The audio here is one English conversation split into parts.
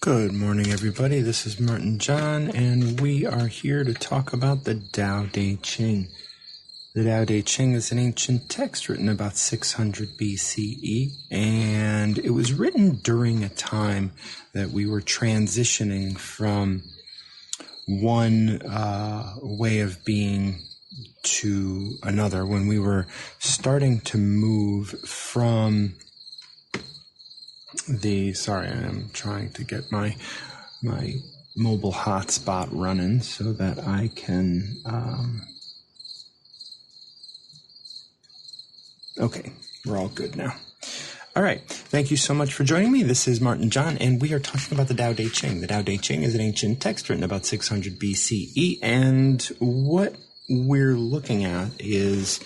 Good morning, everybody. This is Martin John, and we are here to talk about the Tao Te Ching. The Tao Te Ching is an ancient text written about 600 BCE, and it was written during a time that we were transitioning from one way of being to another, when we were starting to move from I'm trying to get my mobile hotspot running so that I can, okay, we're all good now. All right, thank you so much for joining me. This is Martin John, and we are talking about the Tao Te Ching. The Tao Te Ching is an ancient text written about 600 BCE, and what we're looking at is,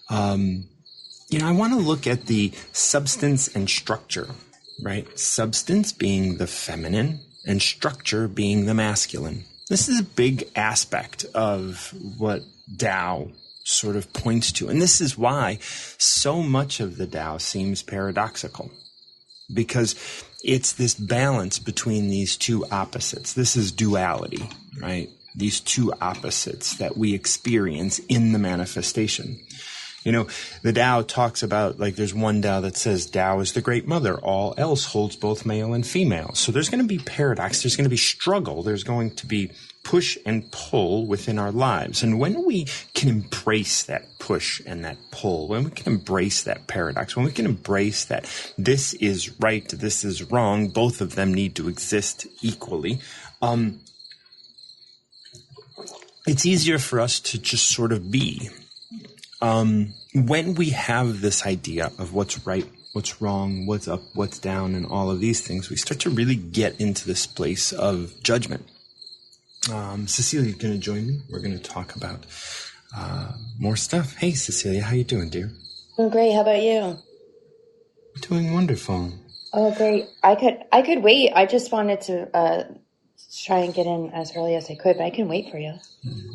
I want to look at the substance and structure. Right? Substance being the feminine and structure being the masculine. This is a big aspect of what Tao sort of points to. And this is why so much of the Tao seems paradoxical, because it's this balance between these two opposites. This is duality, right? These two opposites that we experience in the manifestation. You know, the Tao talks about, like, there's one Tao that says Tao is the great mother. All else holds both male and female. So there's going to be paradox. There's going to be struggle. There's going to be push and pull within our lives. And when we can embrace that push and that pull, when we can embrace that paradox, when we can embrace that this is right, this is wrong, both of them need to exist equally, it's easier for us to just sort of be. When we have this idea of what's right, what's wrong, what's up, what's down, and all of these things, we start to really get into this place of judgment. Cecilia, you're going to join me. We're going to talk about more stuff. Hey, Cecilia, how you doing, dear? I'm great. How about you? Doing wonderful. Oh, great. I could wait. I just wanted to try and get in as early as I could, but I can wait for you.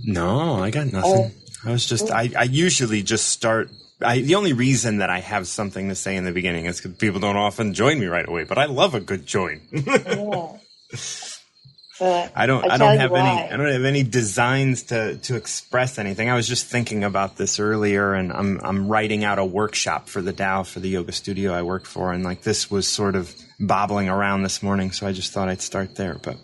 No, I got nothing. I usually just start. The only reason that I have something to say in the beginning is because people don't often join me right away. But I love a good join. Yeah. I don't have any designs to express anything. I was just thinking about this earlier, and I'm writing out a workshop for the Tao for the yoga studio I work for, and like this was sort of bobbling around this morning, so I just thought I'd start there. But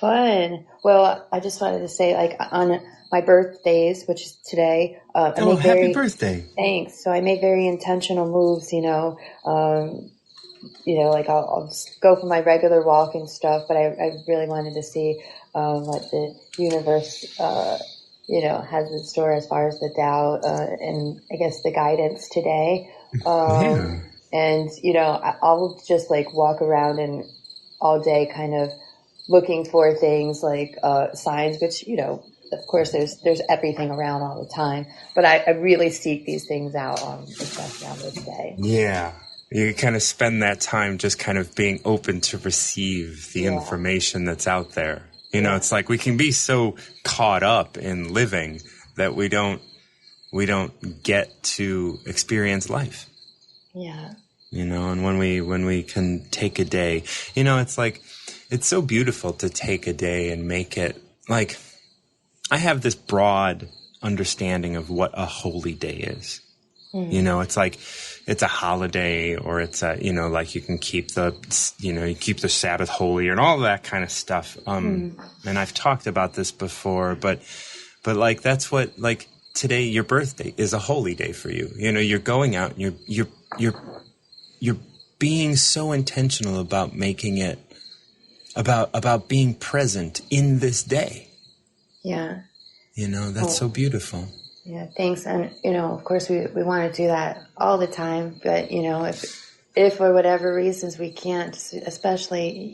fun. Well, I just wanted to say, like, on my birthdays, which is today. Happy birthday. Thanks. So I make very intentional moves, like I'll just go for my regular walk and stuff, but I really wanted to see what the universe, has in store as far as the Tao and I guess the guidance today. And, I'll just like walk around and all day kind of looking for things like signs, which, of course, there's everything around all the time. But I really seek these things out, especially on this day. Yeah. You kind of spend that time just kind of being open to receive the information that's out there. It's like we can be so caught up in living that we don't get to experience life. Yeah. And when we can take a day, it's like, it's so beautiful to take a day and make it like, I have this broad understanding of what a holy day is. Mm. It's like, it's a holiday, or it's like you can keep you keep the Sabbath holy and all that kind of stuff. And I've talked about this before, but like, that's what, like, today, your birthday is a holy day for you. You're going out and you're being so intentional about making it, about being present in this day. Yeah. That's so beautiful. Yeah, thanks. And, of course we want to do that all the time, but, if for whatever reasons we can't, especially,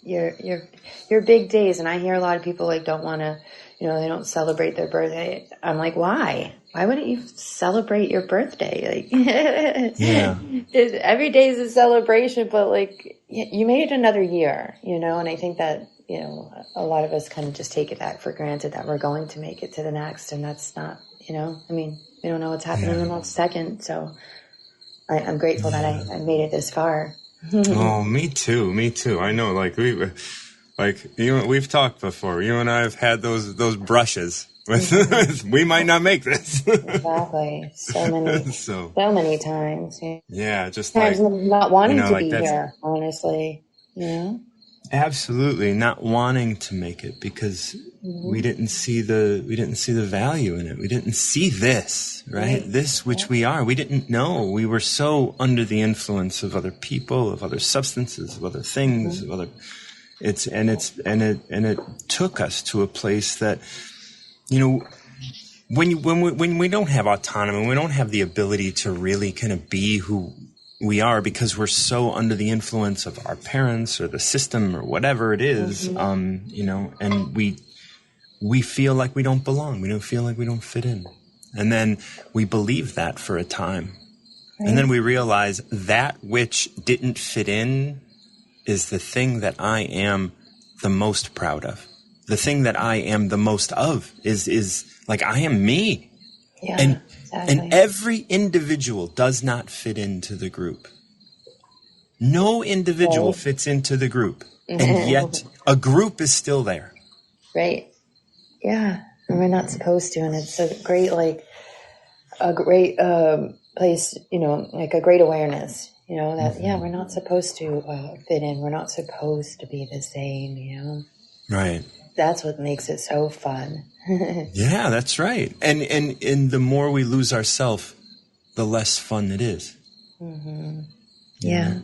your big days. And I hear a lot of people like don't want to, they don't celebrate their birthday. I'm like, why? Why wouldn't you celebrate your birthday? Like, yeah. Every day is a celebration, but like you made it another year, and I think that, a lot of us kind of just take it back for granted that we're going to make it to the next. And that's not, we don't know what's happening in the next second. So I'm grateful that I made it this far. Oh, me too. Me too. I know. We've talked before. You and I have had those brushes. We might not make this. Exactly. So many times. Yeah, just times not wanting to like be that's here, honestly. absolutely not wanting to make it because we didn't see the value in it. We didn't see this, right? This which we are. We didn't know. We were so under the influence of other people, of other substances, of other things, of other. It took us to a place that, when we don't have autonomy, we don't have the ability to really kind of be who we are because we're so under the influence of our parents or the system or whatever it is, and we feel like we don't belong. We don't feel like we don't fit in. And then we believe that for a time. Right. And then we realize that which didn't fit in is the thing that I am the most proud of. The thing that I am the most of is like I am me. Yeah, and exactly. And every individual does not fit into the group. No individual fits into the group. And yet a group is still there. Right. Yeah. And we're not supposed to. And it's a great place, like a great awareness. That, we're not supposed to fit in. We're not supposed to be the same, Right. That's what makes it so fun. Yeah, that's right. And the more we lose ourselves, the less fun it is. Mm-hmm. Yeah.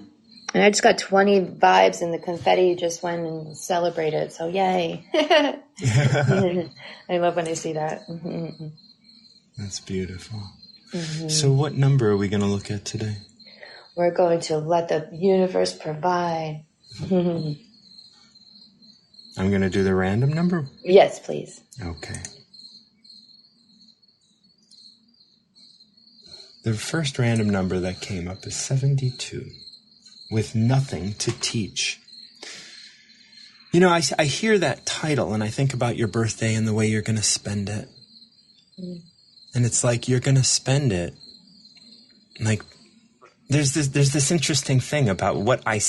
And I just got 20 vibes and the confetti just went and celebrated. So yay. I love when I see that. Mm-hmm. That's beautiful. Mm-hmm. So what number are we going to look at today? We're going to let the universe provide. I'm going to do the random number? Yes, please. Okay. The first random number that came up is 72, with nothing to teach. I hear that title and I think about your birthday and the way you're going to spend it. Mm. And it's like you're going to spend it like there's this interesting thing about what I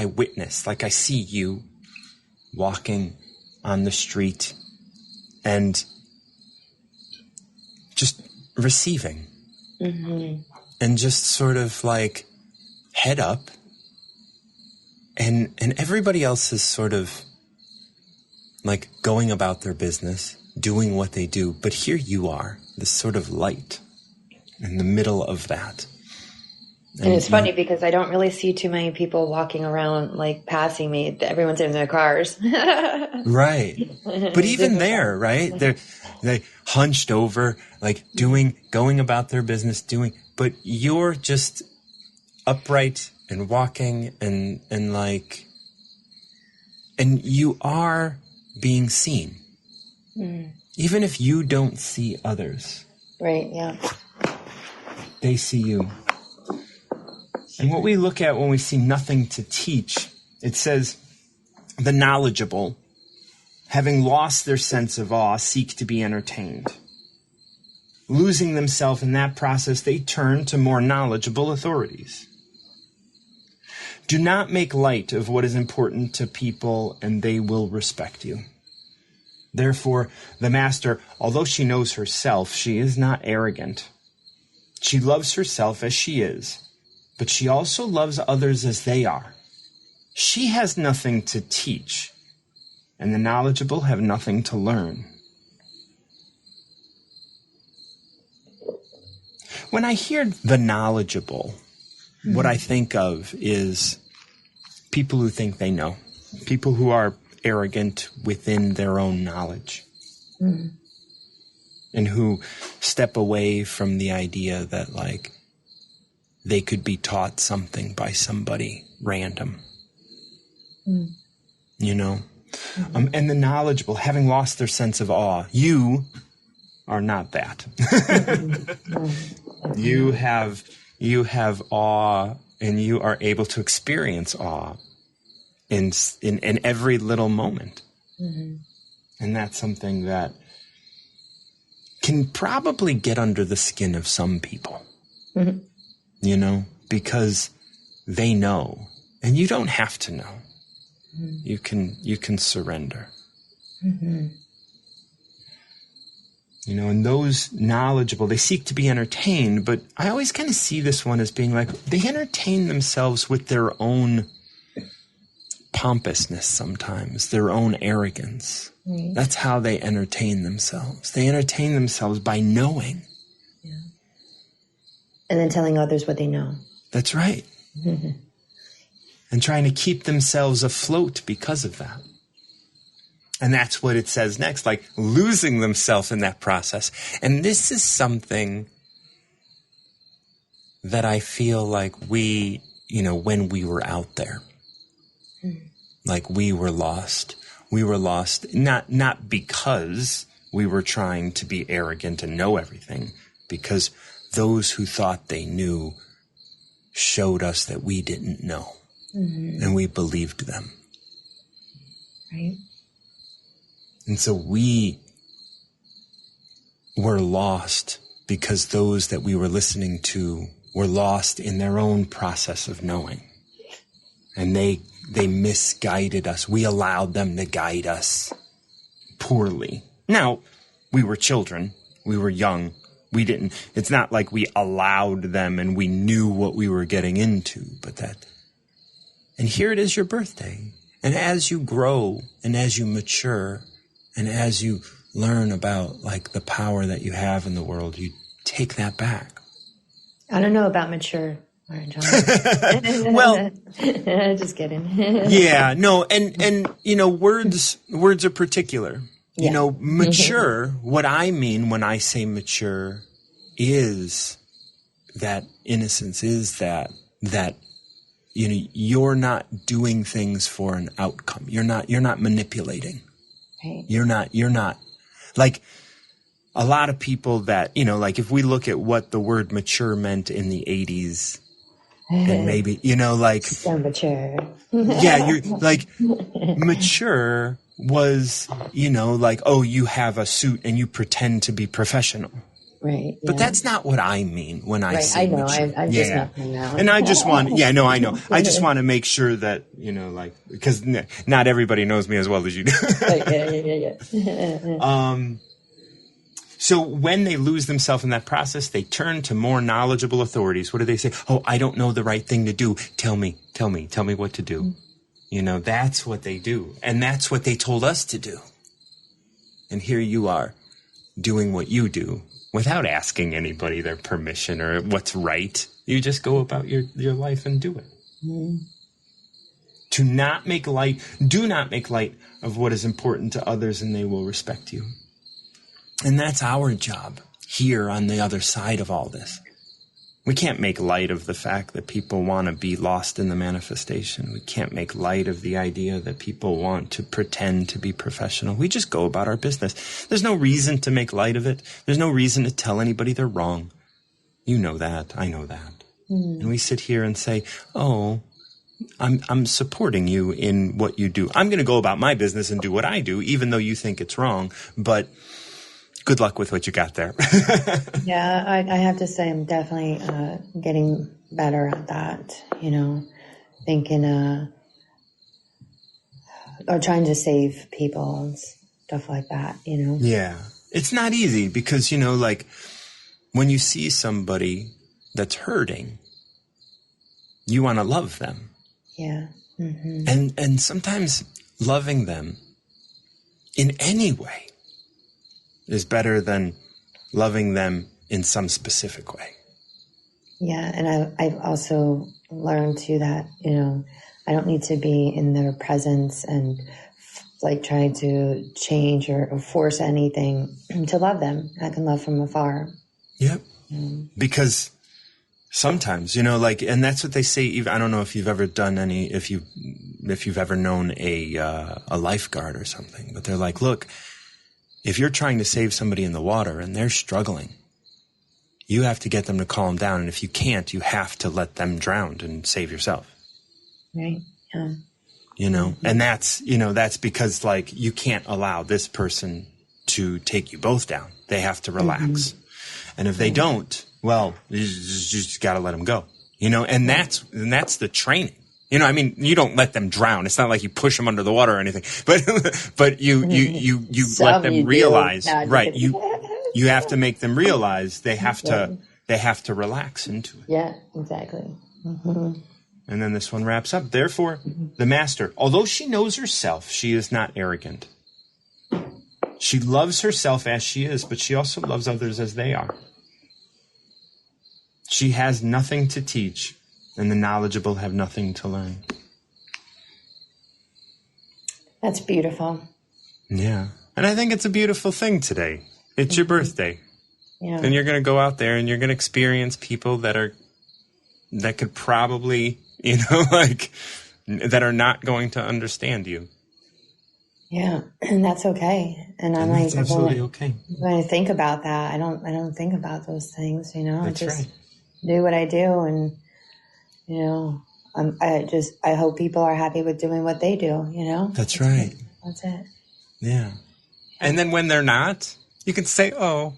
witness. Like I see you walking on the street and just receiving. Mm-hmm. And just sort of like head up and everybody else is sort of like going about their business, doing what they do. But here you are, this sort of light in the middle of that. And it's funny because I don't really see too many people walking around like passing me. Everyone's in their cars. Right. But even there, right? They hunched over, like going about their business, but you're just upright and walking and you are being seen. Mm. Even if you don't see others. Right, yeah. They see you. And what we look at when we see nothing to teach, it says, the knowledgeable, having lost their sense of awe, seek to be entertained. Losing themselves in that process, they turn to more knowledgeable authorities. Do not make light of what is important to people, and they will respect you. Therefore, the master, although she knows herself, she is not arrogant. She loves herself as she is, but she also loves others as they are. She has nothing to teach, and the knowledgeable have nothing to learn. When I hear the knowledgeable, what I think of is people who think they know, people who are arrogant within their own knowledge, and who step away from the idea that, like, they could be taught something by somebody random, and the knowledgeable, having lost their sense of awe. You are not that. You have awe, and you are able to experience awe in every little moment. Mm-hmm. And that's something that can probably get under the skin of some people, because they know And you don't have to know. You can surrender. And those knowledgeable, they seek to be entertained, but I always kind of see this one as being like, they entertain themselves with their own pompousness sometimes, their own arrogance. Right. That's how they entertain themselves. They entertain themselves by knowing. Yeah. And then telling others what they know. That's right. And trying to keep themselves afloat because of that. And that's what it says next, like losing themselves in that process. And this is something that I feel like we, when we were out there, like we were lost. We were lost, not because we were trying to be arrogant and know everything, because those who thought they knew showed us that we didn't know. And we believed them. Right. And so we were lost because those that we were listening to were lost in their own process of knowing. And they misguided us. We allowed them to guide us poorly. Now, we were children. We were young. It's not like we allowed them and we knew what we were getting into, and here it is, your birthday. And as you grow and as you mature and as you learn about like the power that you have in the world, you take that back. I don't know about mature, John. Well, just kidding. Yeah, no. And, words are particular, mature. What I mean when I say mature is that innocence, is that, you're not doing things for an outcome. You're not manipulating. Right. You're not like a lot of people that, like if we look at what the word mature meant in the 80s and maybe, like. So mature. Yeah. You're like mature was, like, oh, you have a suit and you pretend to be professional. Right. But that's not what I mean when I say I know. mature. I'm just nothing now. And I just want, I know. I just want to make sure that, because not everybody knows me as well as you do. Yeah. So when they lose themselves in that process, they turn to more knowledgeable authorities. What do they say? Oh, I don't know the right thing to do. Tell me what to do. That's what they do. And that's what they told us to do. And here you are doing what you do without asking anybody their permission or what's right. You just go about your life and do it. Do not make light of what is important to others, and they will respect you. And that's our job here on the other side of all this. We can't make light of the fact that people want to be lost in the manifestation. We can't make light of the idea that people want to pretend to be professional. We just go about our business. There's no reason to make light of it. There's no reason to tell anybody they're wrong. You know that. I know that. And we sit here and say, oh, I'm supporting you in what you do. I'm going to go about my business and do what I do, even though you think it's wrong. But good luck with what you got there. Yeah, I have to say I'm definitely getting better at that, thinking or trying to save people and stuff like that, Yeah. It's not easy because, like when you see somebody that's hurting, you want to love them. Yeah. Mm-hmm. And sometimes loving them in any way is better than loving them in some specific way. Yeah, and I've also learned too that, I don't need to be in their presence and like trying to change or force anything to love them. I can love from afar. Yep. Because sometimes, and that's what they say. I don't know if you've ever done if you've ever known a lifeguard or something, but they're like, look, if you're trying to save somebody in the water and they're struggling, you have to get them to calm down. And if you can't, you have to let them drown and save yourself. Right. Yeah. And that's because like you can't allow this person to take you both down. They have to relax. And if they don't, well, you just got to let them go, and that's the training. You know, I mean, you don't let them drown. It's not like you push them under the water or anything, but you let them realize, right? You have to make them realize they have to relax into it. Yeah, exactly. Mm-hmm. And then this one wraps up. Therefore, the master, although she knows herself, she is not arrogant. She loves herself as she is, but she also loves others as they are. She has nothing to teach, and the knowledgeable have nothing to learn. That's beautiful. Yeah. And I think it's a beautiful thing today. It's your birthday. Yeah. And you're going to go out there and you're going to experience people that could probably, that are not going to understand you. Yeah. And that's okay. And I'm that's absolutely okay. When I think about that, I don't think about those things, That's I just right. do what I do. And, I hope people are happy with doing what they do, That's right. That's it. Yeah. And then when they're not, you can say, "Oh,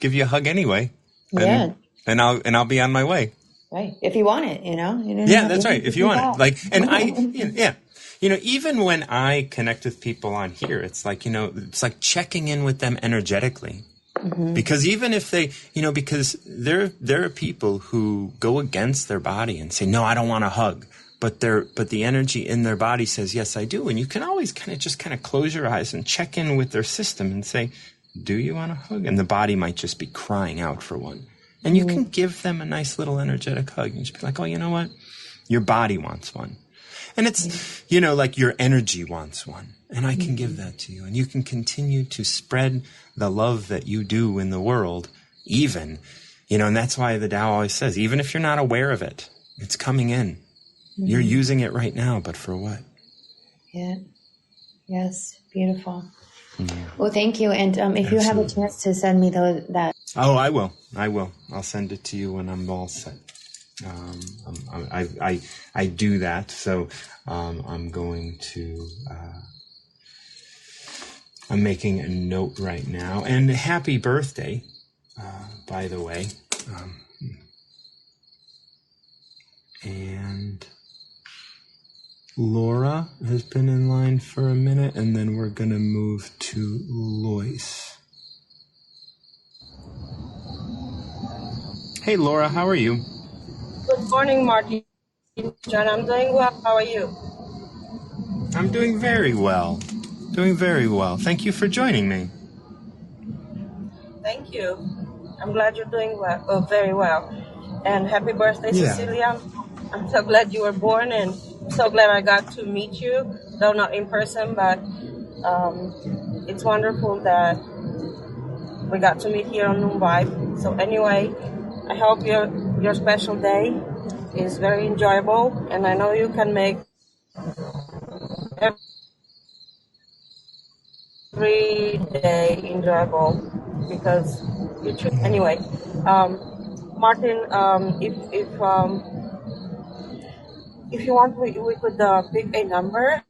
give you a hug anyway." And, and I'll be on my way. Right. If you want it, Yeah, that's right. If you want it. Even when I connect with people on here, it's like, it's like checking in with them energetically. Mm-hmm. Because even if they, because there are people who go against their body and say, "No, I don't want a hug." But the energy in their body says, "Yes, I do." And you can always kind of close your eyes and check in with their system and say, "Do you want a hug?" And the body might just be crying out for one. And you can give them a nice little energetic hug and just be like, "Oh, you know what? Your body wants one." And it's, like your energy wants one. And I can give that to you. And you can continue to spread the love that you do in the world, even, and that's why the Tao always says, even if you're not aware of it, it's coming in. Mm-hmm. You're using it right now, but for what? Yeah. Yes. Beautiful. Mm-hmm. Well, thank you. And if you have a chance to send me that. Oh, I will. I'll send it to you when I'm all set. I do that. So, I'm going to, I'm making a note right now. And happy birthday, by the way. And Laura has been in line for a minute, and then we're going to move to Lois. Hey, Laura, how are you? Good morning, Martin. John, I'm doing well. How are you? I'm doing very well. Thank you for joining me. Thank you. I'm glad you're doing well, very well. And happy birthday, Cecilia. I'm so glad you were born, and so glad I got to meet you, though not in person, but it's wonderful that we got to meet here on Mumbai. So anyway, I hope your special day is very enjoyable, and I know you can make every day enjoyable because you choose. Anyway, Martin, if you want, we could pick a number.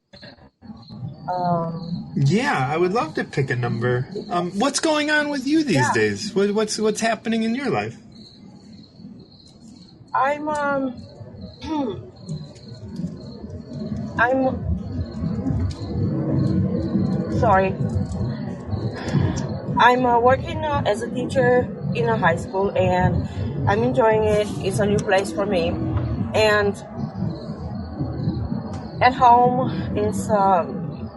Yeah, I would love to pick a number. What's going on with you these days? What's happening in your life? I'm sorry. I'm working as a teacher in a high school, and I'm enjoying it. It's a new place for me. And at home is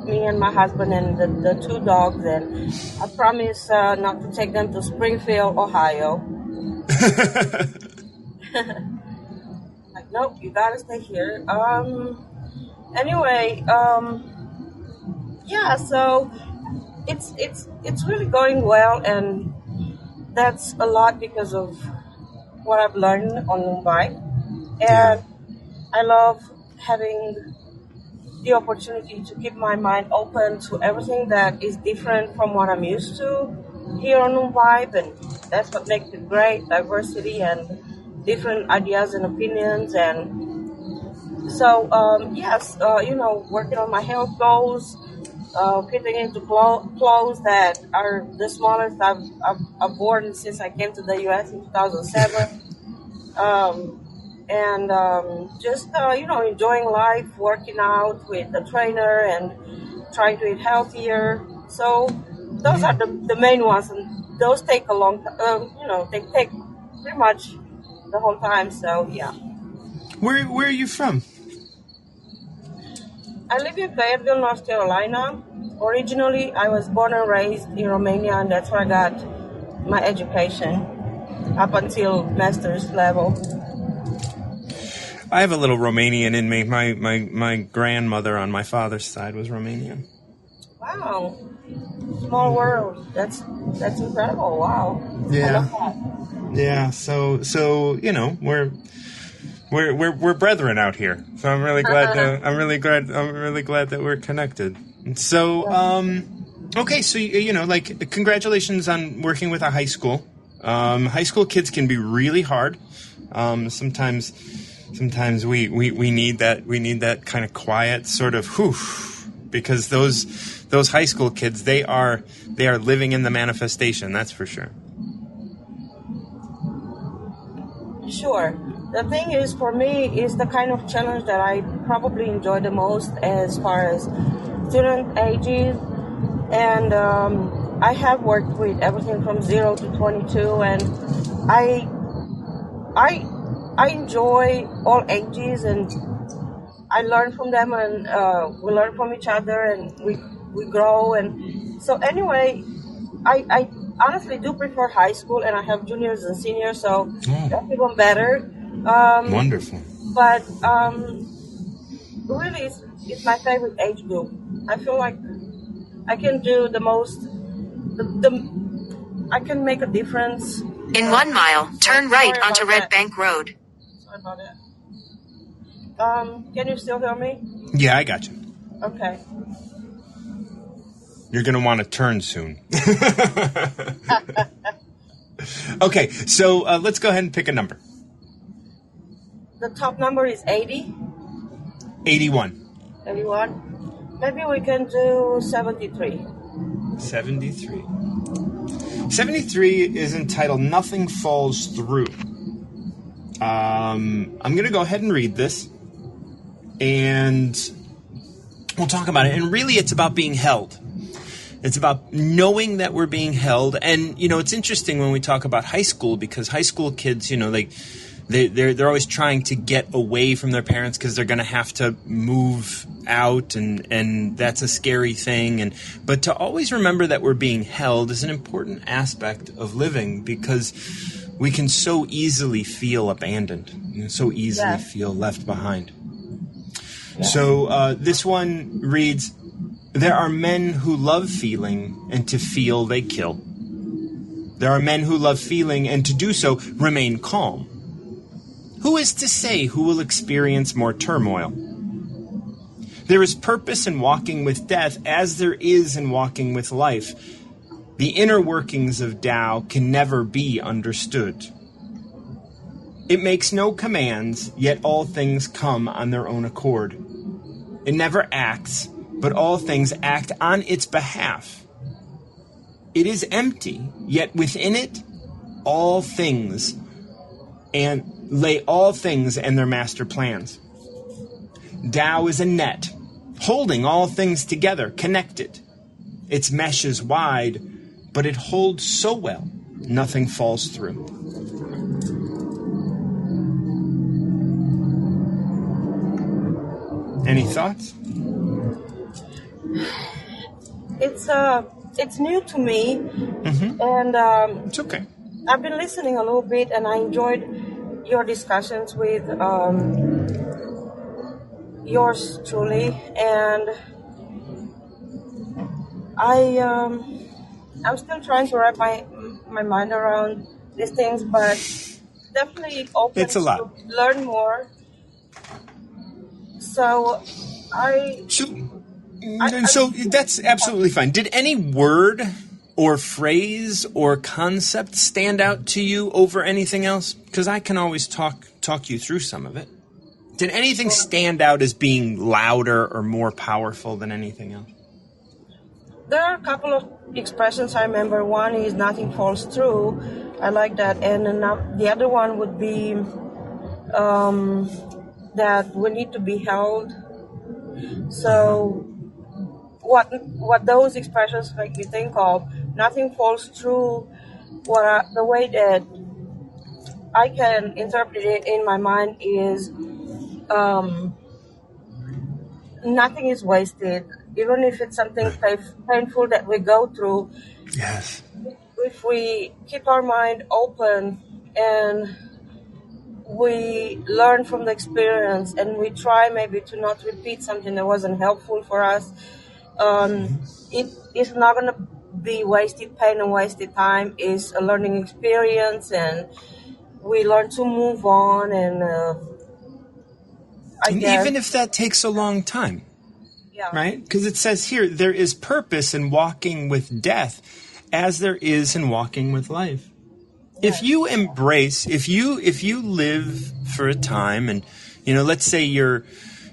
me and my husband and the two dogs, and I promise not to take them to Springfield, Ohio. Like, nope, you gotta stay here. Anyway, so it's really going well, and that's a lot because of what I've learned on Mumbai. And I love having the opportunity to keep my mind open to everything that is different from what I'm used to here on Mumbai, and that's what makes it great, diversity and different ideas and opinions. And so, working on my health goals, fitting into clothes that are the smallest I've worn since I came to the U.S. in 2007. and just enjoying life, working out with the trainer, and trying to eat healthier. So those are the main ones, and those take a long they take pretty much the whole time. So yeah. Where are you from? I live in Fayetteville, North Carolina. Originally, I was born and raised in Romania, and that's where I got my education up until master's level. I have a little Romanian in me. My grandmother on my father's side was Romanian. Wow, small world. That's incredible. Wow. Yeah. I love that. Yeah. So we're brethren out here. So I'm really glad. I'm really glad that we're connected. So okay. So congratulations on working with a high school. High school kids can be really hard. Sometimes we need that kind of quiet sort of whew, because those high school kids, they are living in the manifestation, that's for sure. Sure. The thing is, for me, is the kind of challenge that I probably enjoy the most as far as student ages, and I have worked with everything from 0 to 22, and I enjoy all ages, and I learn from them, and we learn from each other, and we grow. And so anyway, I honestly do prefer high school, and I have juniors and seniors, so that's even better. Wonderful. But really, it's my favorite age group. I feel like I can do the most. I can make a difference. In 1 mile, turn right onto Red Bank Road. Sorry about that. Can you still hear me? Yeah, I got you. Okay. You're going to want to turn soon. Okay, so let's go ahead and pick a number. The top number is 80. 81. 81. Maybe we can do 73. 73. 73 is entitled Nothing Falls Through. I'm going to go ahead and read this, and we'll talk about it. And really, it's about being held. It's about knowing that we're being held. And, it's interesting when we talk about high school, because high school kids, they're always trying to get away from their parents because they're going to have to move out, and that's a scary thing. But to always remember that we're being held is an important aspect of living, because we can so easily feel abandoned, so easily feel left behind. Yeah. So this one reads, there are men who love feeling, and to feel they kill. There are men who love feeling, and to do so remain calm. Who is to say who will experience more turmoil? There is purpose in walking with death as there is in walking with life. The inner workings of Tao can never be understood. It makes no commands, yet all things come on their own accord. It never acts, but all things act on its behalf. It is empty, yet within it all things, and lay all things and their master plans. Tao is a net, holding all things together, connected. Its mesh is wide, but it holds so well, nothing falls through. Any thoughts? It's new to me, and it's okay. I've been listening a little bit, and I enjoyed your discussions with yours truly, and I'm still trying to wrap my mind around these things, but definitely open it's a lot. to learn more. So So that's absolutely fine. Did any word or phrase or concept stand out to you over anything else? Because I can always talk you through some of it. Did anything stand out as being louder or more powerful than anything else? There are a couple of expressions I remember. One is nothing falls through. I like that. And the other one would be that we need to be held. So what those expressions make me think of, nothing falls through. The way that I can interpret it in my mind is um, nothing is wasted, even if it's something painful that we go through. Yes. If we keep our mind open and we learn from the experience and we try maybe to not repeat something that wasn't helpful for us, it is not going to be wasted pain and wasted time. It's a learning experience, and we learn to move on. And even if that takes a long time, right? Because it says here, there is purpose in walking with death as there is in walking with life. If you embrace, if you live for a time, and let's say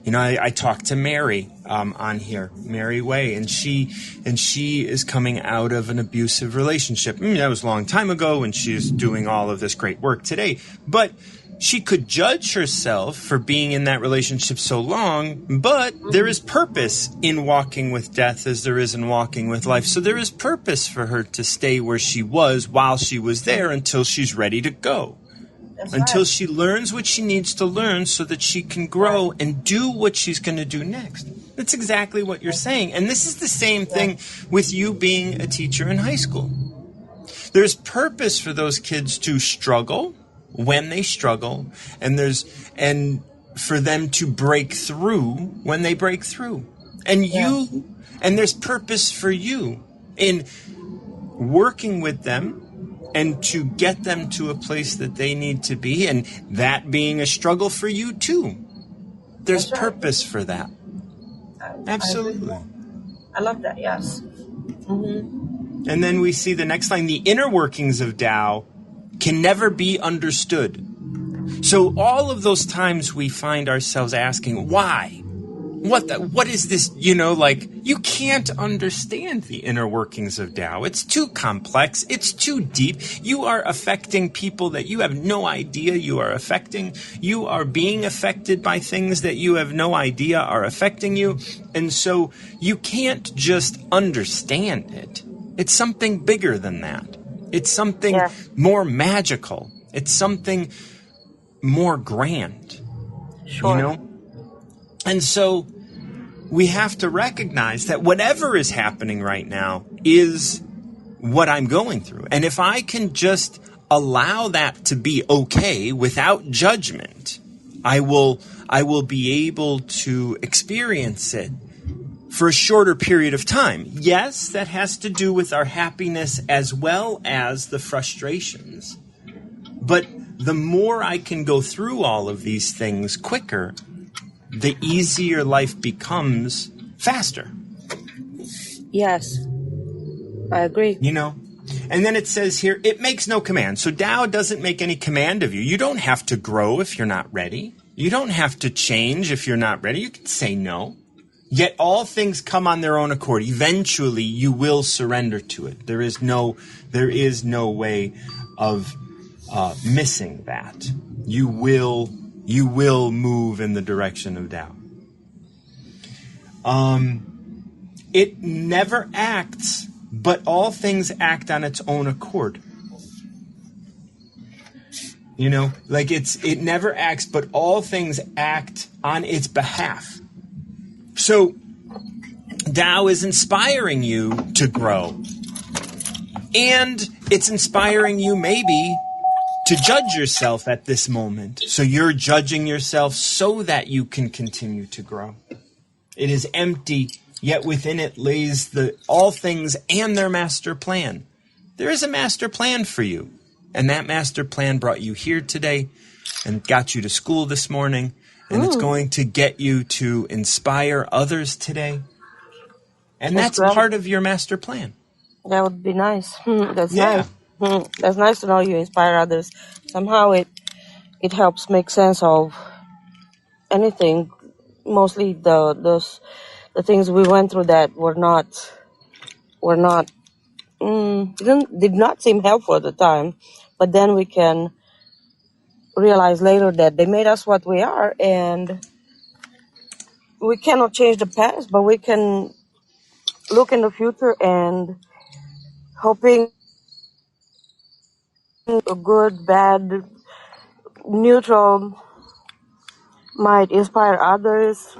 I talked to Mary on here, Mary Way, and she is coming out of an abusive relationship. That was a long time ago, and she's doing all of this great work today. But she could judge herself for being in that relationship so long, but there is purpose in walking with death as there is in walking with life. So there is purpose for her to stay where she was while she was there until she's ready to go. Until she learns what she needs to learn so that she can grow and do what she's going to do next. That's exactly what you're saying. And this is the same thing with you being a teacher in high school. There's purpose for those kids to struggle when they struggle, and for them to break through when they break through. And there's purpose for you in working with them and to get them to a place that they need to be, and that being a struggle for you too. There's purpose for that. Absolutely. I love that, yes. Mm-hmm. And then we see the next line, the inner workings of Tao can never be understood. So all of those times we find ourselves asking, why? What is this? You can't understand the inner workings of Tao. It's too complex. It's too deep. You are affecting people that you have no idea you are affecting. You are being affected by things that you have no idea are affecting you. And so you can't just understand it. It's something bigger than that. It's something more magical. It's something more grand. Sure. And so we have to recognize that whatever is happening right now is what I'm going through. And if I can just allow that to be okay without judgment, I will be able to experience it for a shorter period of time. Yes, that has to do with our happiness as well as the frustrations. But the more I can go through all of these things quicker, the easier life becomes faster. Yes, I agree. And then it says here, it makes no command. So Tao doesn't make any command of you. You don't have to grow if you're not ready. You don't have to change if you're not ready. You can say no. Yet all things come on their own accord. Eventually, you will surrender to it. There is no way of missing that. You will move in the direction of Tao. It never acts, but all things act on its own accord. It never acts, but all things act on its behalf. So Tao is inspiring you to grow. And it's inspiring you maybe to judge yourself at this moment. So you're judging yourself so that you can continue to grow. It is empty, yet within it lays all things and their master plan. There is a master plan for you. And that master plan brought you here today and got you to school this morning. And it's going to get you to inspire others today. And that's part of your master plan. That would be nice. That's nice. That's nice to know you inspire others. Somehow it helps make sense of anything. Mostly the things we went through that did not seem helpful at the time. But then we can realized later that they made us what we are, and we cannot change the past, but we can look in the future and hoping a good, bad, neutral might inspire others.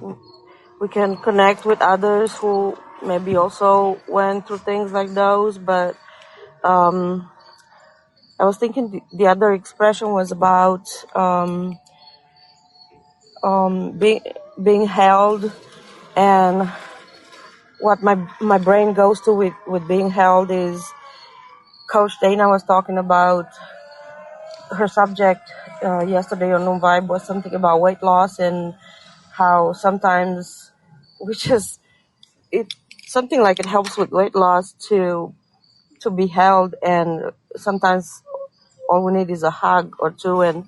We can connect with others who maybe also went through things like those. But I was thinking the other expression was about being held, and what my brain goes to with being held is Coach Dana was talking about her subject yesterday on Non Vibe was something about weight loss and how sometimes it something like it helps with weight loss to be held, and sometimes all we need is a hug or two. And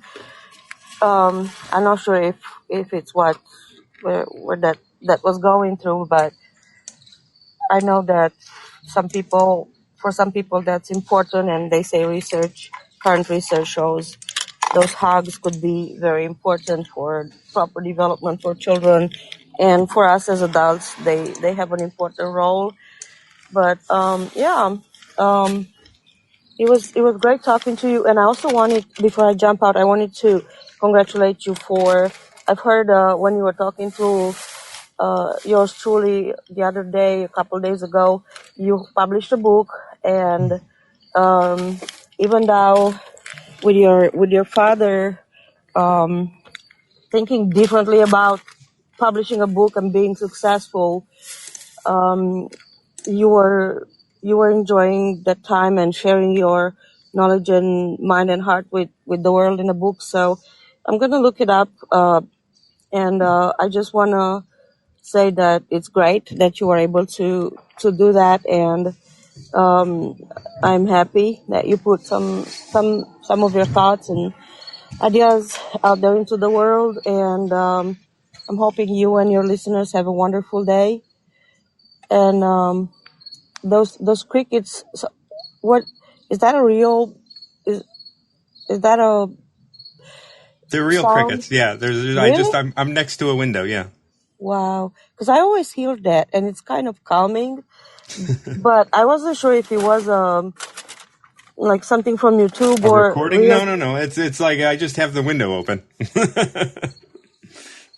I'm not sure if it's where that was going through, but I know that for some people that's important, and they say current research shows those hugs could be very important for proper development for children, and for us as adults, they have an important role. But it was great talking to you, and I also wanted, before I jump out, I wanted to congratulate you for. I've heard when you were talking to yours truly the other day, a couple of days ago, you published a book, and even though with your father thinking differently about publishing a book and being successful, you were enjoying that time and sharing your knowledge and mind and heart with the world in a book. So I'm gonna look it up, and I just wanna say that it's great that you were able to do that, and I'm happy that you put some of your thoughts and ideas out there into the world, and I'm hoping you and your listeners have a wonderful day. And those crickets, what is that a real is that a They're real sound? crickets. Yeah, Really? I'm next to a window. Yeah. Wow, because I always hear that, and it's kind of calming. But I wasn't sure if it was like something from YouTube A or recording? real. No. It's like I just have the window open.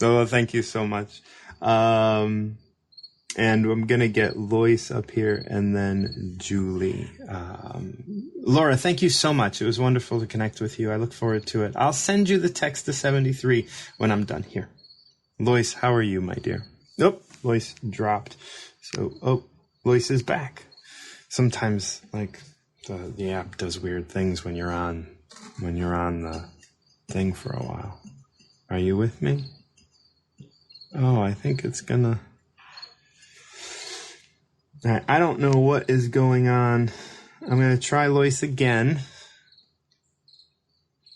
So thank you so much. And I'm going to get Lois up here and then Julie. Laura, thank you so much. It was wonderful to connect with you. I look forward to it. I'll send you the text to 73 when I'm done here. Lois, how are you, my dear? Nope, Lois dropped. So, Lois is back. Sometimes, like, the app does weird things when you're on the thing for a while. Are you with me? Oh, I think it's gonna... All right, I don't know what is going on. I'm going to try Lois again.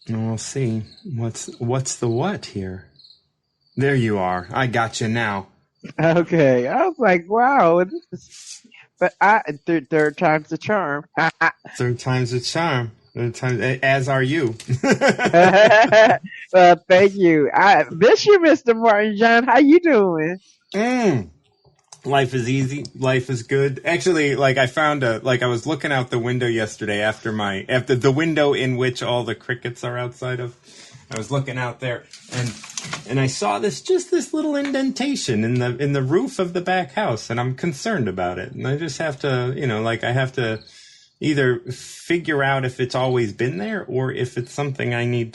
And we'll see what's the what here. There you are. I got you now. Okay, I was like, wow, but third time's the charm. Third time's a charm. Third time, as are you. Well, thank you. I miss you, Mr. Martin John. How you doing? Life is easy. Life is good. Actually, like I was looking out the window yesterday after the window in which all the crickets are outside of. I was looking out there and I saw this little indentation in the roof of the back house, and I'm concerned about it. And I just have to, I have to either figure out if it's always been there or if it's something I need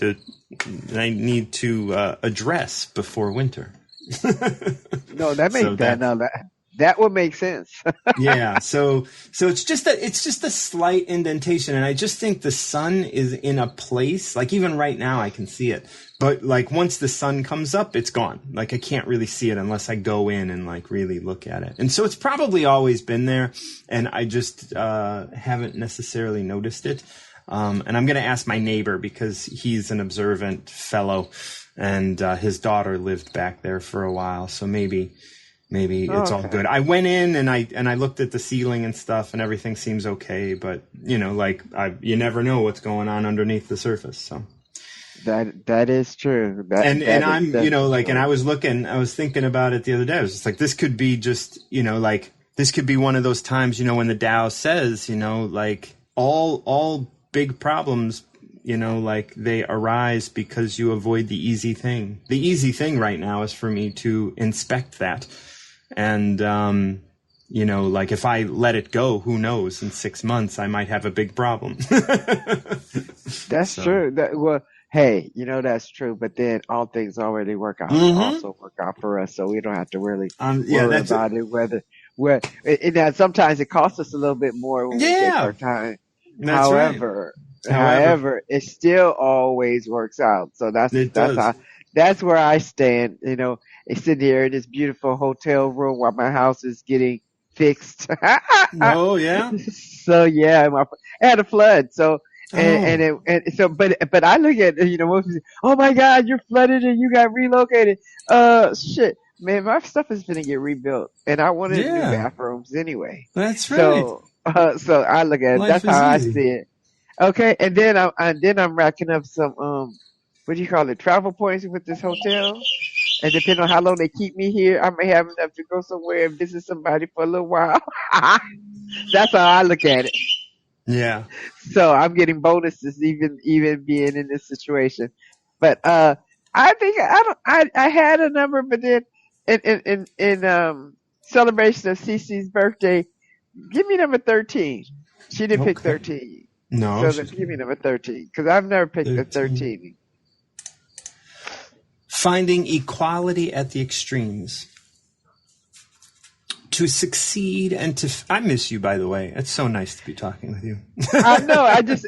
to address before winter. No, that would make sense. Yeah, so it's just a slight indentation, and I just think the sun is in a place, like even right now I can see it, but like once the sun comes up, it's gone. Like I can't really see it unless I go in and like really look at it. And so it's probably always been there, and I just haven't necessarily noticed it. And I'm going to ask my neighbor because he's an observant fellow, and his daughter lived back there for a while, so maybe it's all good. I went in and I looked at the ceiling and stuff, and everything seems okay. But you never know what's going on underneath the surface. So That is true. And That is I'm, definitely and I true. was thinking about it the other day. I was just like, this could be just, this could be one of those times, when the Tao says, like all big problems, they arise because you avoid the easy thing. The easy thing right now is for me to inspect that. And, like if I let it go, who knows? In 6 months, I might have a big problem. That's true. Hey, that's true. But then all things already also work out for us, so we don't have to really worry about it. Now sometimes it costs us a little bit more when we take our time. That's However, right. However, it still always works out. So that's where I stand. Sitting here in this beautiful hotel room while my house is getting fixed. Oh yeah. So yeah, I had a flood. So but I look at most people say, oh my God, you're flooded and you got relocated. Shit, man, my stuff is gonna get rebuilt, and I wanted new bathrooms anyway. That's right. So I look at it. That's how I see it. Okay, and then I'm racking up some what do you call it, travel points with this hotel. And depending on how long they keep me here, I may have enough to go somewhere and visit somebody for a little while. That's how I look at it. Yeah. So I'm getting bonuses even being in this situation. But I think I had a number, but then in celebration of Cece's birthday, give me number 13. She didn't pick 13. No. So give me number 13 because I've never picked the 13. Finding equality at the extremes. To succeed and I miss you, by the way. It's so nice to be talking with you. I know. I just,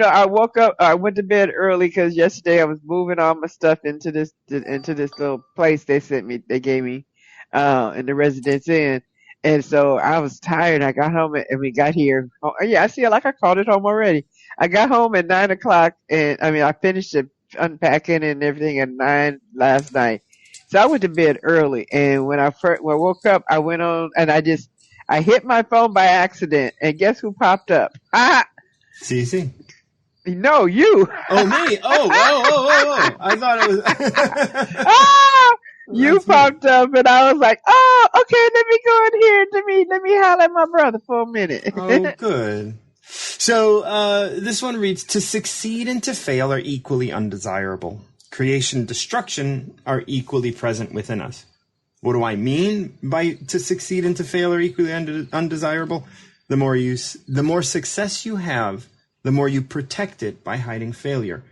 I woke up, I went to bed early because yesterday I was moving all my stuff into this little place they gave me, in the Residence Inn. And so I was tired. I got home and we got here. Oh, yeah, I see. Like I called it home already. I got home at 9:00 and I finished it unpacking and everything at 9 last night. So I went to bed early, and when I woke up, I went on and I hit my phone by accident, and guess who popped up? Cece? No, you. Oh, me? Oh! I thought it was. You popped up, and I was like, oh, okay, let me go in here. Let me holler at my brother for a minute. Oh, good. So this one reads, to succeed and to fail are equally undesirable. Creation and destruction are equally present within us. What do I mean by to succeed and to fail are equally undesirable? The more success you have, the more you protect it by hiding failure.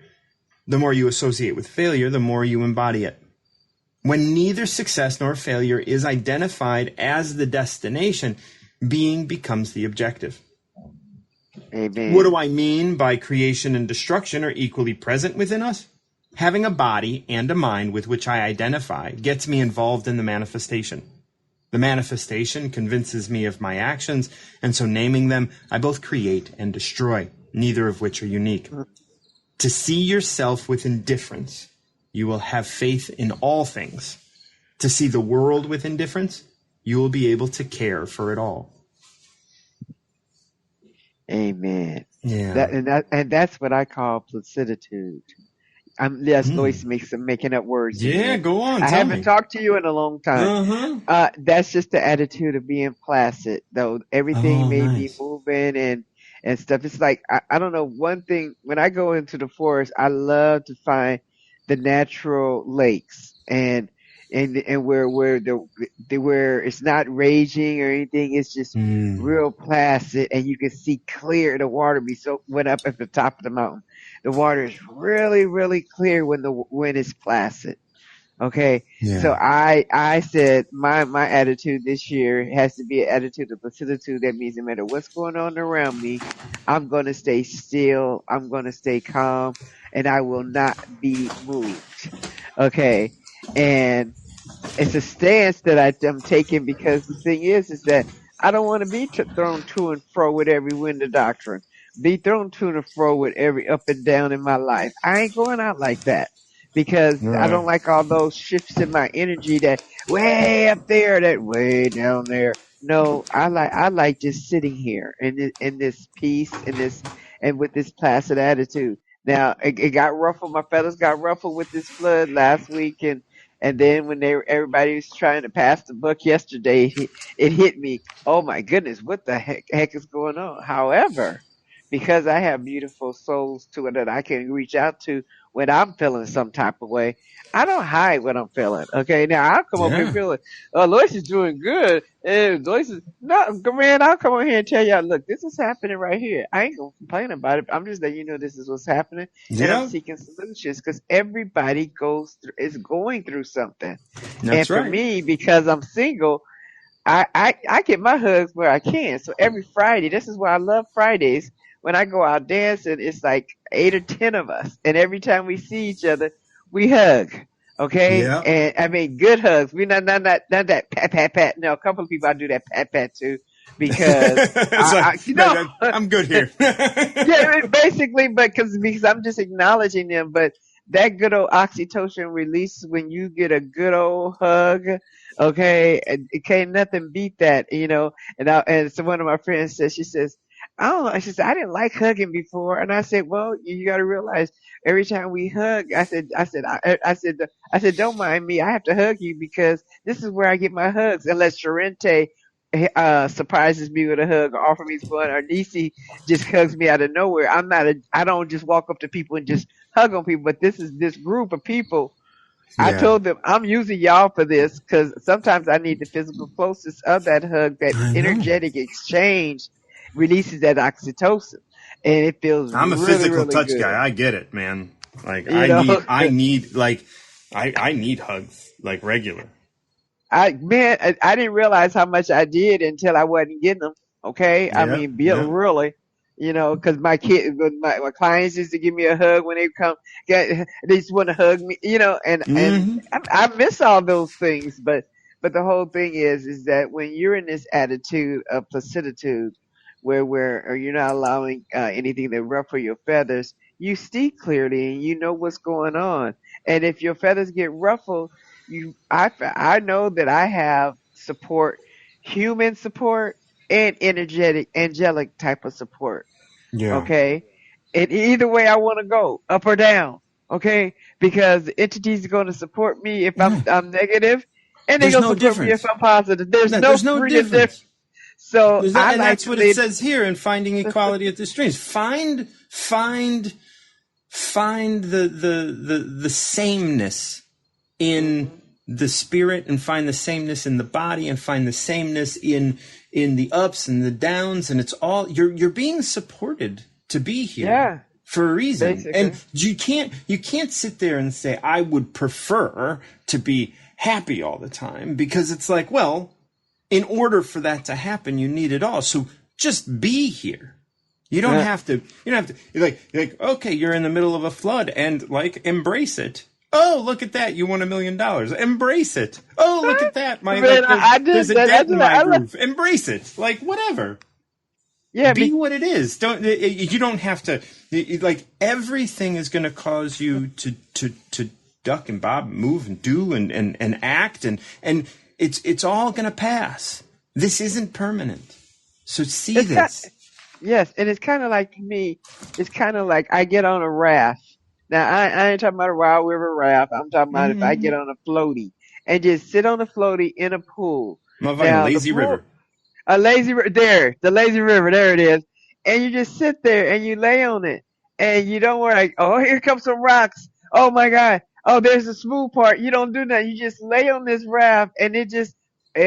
The more you associate with failure, the more you embody it. When neither success nor failure is identified as the destination, being becomes the objective. Amen. What do I mean by creation and destruction are equally present within us? Having a body and a mind with which I identify gets me involved in the manifestation. The manifestation convinces me of my actions, and so naming them, I both create and destroy, neither of which are unique. To see yourself with indifference, you will have faith in all things. To see the world with indifference, you will be able to care for it all. Amen. Yeah. And that's what I call placiditude. Lois making up words. Yeah, go on. I haven't talked to you in a long time. That's just the attitude of being placid, though everything may be moving and stuff. It's like I don't know. One thing, when I go into the forest, I love to find the natural lakes and where it's not raging or anything. It's just real placid, and you can see clear. The water went up at the top of the mountain. The water is really, really clear when it's placid. Okay. Yeah. So I said my attitude this year has to be an attitude of placiditude. That means no matter what's going on around me, I'm going to stay still. I'm going to stay calm, and I will not be moved. Okay. And it's a stance that I'm taking because the thing is that I don't want to be thrown to and fro with every wind of doctrine. Be thrown to and fro with every up and down in my life. I ain't going out like that because I don't like all those shifts in my energy that way up there, that way down there. No, I like just sitting here in this peace and with this placid attitude. Now it got ruffled. My feathers got ruffled with this flood last week, and then when everybody was trying to pass the buck yesterday, it hit me. Oh my goodness, what the heck is going on? However, because I have beautiful souls to it that I can reach out to when I'm feeling some type of way, I don't hide what I'm feeling. Okay, now I'll come up here Yeah. feeling, oh, Lois is doing good, and Lois is no, man. I'll come over here and tell y'all, look, this is happening right here. I ain't gonna complain about it. I'm just letting you know this is what's happening, and I'm Yeah. seeking solutions because everybody is going through something. And That's for right. me, because I'm single, I get my hugs where I can. So every Friday, this is why I love Fridays. When I go out dancing, it's like 8 or 10 of us, and every time we see each other, we hug. Okay, Yeah. and I mean good hugs. We not that pat pat pat. No, a couple of people I do that pat pat to because It's like, you know I'm good here. yeah, basically, but because I'm just acknowledging them. But that good old oxytocin release when you get a good old hug, okay, it can't nothing beat that, you know. And so one of my friends says, she says, I don't know. She said, I didn't like hugging before, and I said, well, you got to realize every time we hug, I said, don't mind me. I have to hug you because this is where I get my hugs. Unless Sharente surprises me with a hug or offer me one, or Nisi just hugs me out of nowhere. I don't just walk up to people and just hug on people, but this is this group of people. I Yeah. told them I'm using y'all for this because sometimes I need the physical closeness of that hug, that I know. energetic exchange releases that oxytocin, and it feels I'm a really, physical really touch good. guy. I get it, man. Like You know, I need hugs like regular. I didn't realize how much I did until I wasn't getting them. Okay, I Yeah. mean, Yeah. really, you know, because my clients used to give me a hug when they come. They just want to hug me, you know, and Hmm. I miss all those things. But the whole thing is that when you're in this attitude of placiditude, where you're not allowing anything to ruffle your feathers, you see clearly and you know what's going on. And if your feathers get ruffled, I know that I have support, human support and energetic angelic type of support. Yeah. Okay, and either way I want to go, up or down. Okay, because the entities are going to support me if No, I'm negative, and they're there's going to no support me if difference. I'm positive. There's No, no there's no freaking difference. difference. So There's I not, and like that's to what it live. says here in finding equality at the streams. Find the sameness in Hmm. the spirit, and find the sameness in the body, and find the sameness in the ups and the downs, and it's all you're being supported to be here Yeah, for a reason. And basically. you can't sit there and say I would prefer to be happy all the time, because it's like, well, in order for that to happen, you need it all. So just be here. You don't Uh, have to. You don't have to. You're like, okay, you're in the middle of a flood, and like, embrace it. Oh, look at that! You won $1 million. Embrace it. Oh, look at that! My man, like, I there's did a that. dent in my I love, roof. Embrace it. Like, whatever. yeah, Be what it is. Don't you don't have to. Like, everything is going to cause you to duck and bob, move and do and act, and it's all going to pass. This isn't permanent. So see it's kind. this. Yes, and it's kind of like to me, it's kind of like I get on a raft. Now, I ain't talking about a wild river raft. I'm talking about if I Mm-hmm. get on a floaty and just sit on the floaty in a pool. Motherfucking Now, the lazy pool, river. the lazy river, there it is. And you just sit there and you lay on it and you don't worry, like, oh, here comes some rocks. Oh my God. Oh, there's a smooth part. You don't do that. You just lay on this raft and it just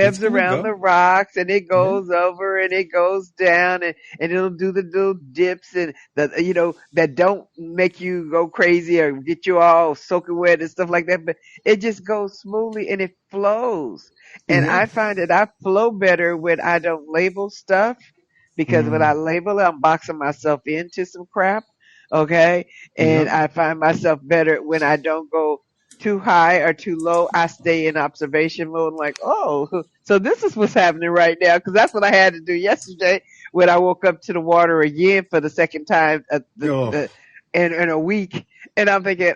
It's ebbs gonna around go. the rocks and it Yeah. goes over and it goes down and it'll do the little dips and that don't make you go crazy or get you all soaking wet and stuff like that. But it just goes smoothly and it flows. And Yeah. I find that I flow better when I don't label stuff because when I Mm. label it, I'm boxing myself into some crap. Okay. And Yep. I find myself better when I don't go too high or too low. I stay in observation mode. I'm like, oh, so this is what's happening right now. Cause that's what I had to do yesterday when I woke up to the water again for the second time Oh. in a week. And I'm thinking,